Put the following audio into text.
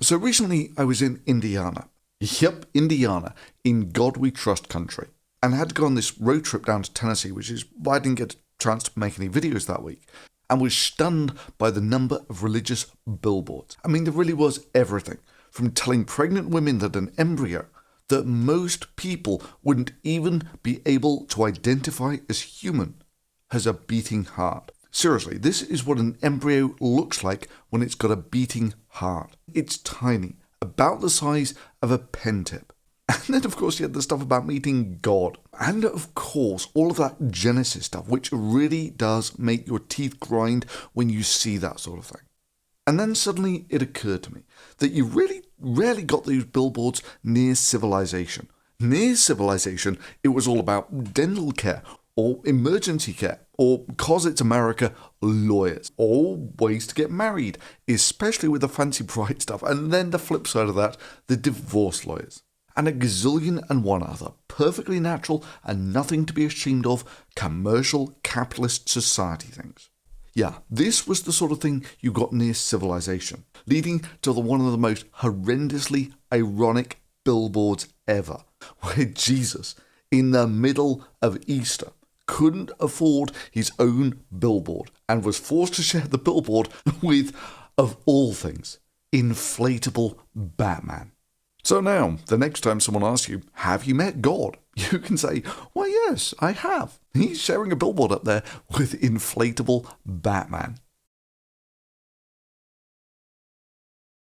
So recently I was in Indiana. Yep, Indiana, in God We Trust country. And I had to go on this road trip down to Tennessee, which is why I didn't get a chance to make any videos that week, and was stunned by the number of religious billboards. I mean, there really was everything, from telling pregnant women that an embryo that most people wouldn't even be able to identify as human has a beating heart. Seriously, this is what an embryo looks like when it's got a beating heart. It's tiny, about the size of a pen tip. And then, of course, you had the stuff about meeting God. And, of course, all of that Genesis stuff, which really does make your teeth grind when you see that sort of thing. And then suddenly it occurred to me that you really rarely got these billboards near civilization. Near civilization, it was all about dental care, or emergency care, or, because it's America, lawyers, or ways to get married, especially with the fancy bride stuff, and then the flip side of that, the divorce lawyers. And a gazillion and one other perfectly natural and nothing to be ashamed of commercial capitalist society things. Yeah, this was the sort of thing you got near civilization, leading to one of the most horrendously ironic billboards ever, where Jesus, in the middle of Easter, couldn't afford his own billboard and was forced to share the billboard with, of all things, inflatable Batman. So now, the next time someone asks you, have you met God? You can say, well, yes, I have. He's sharing a billboard up there with inflatable Batman.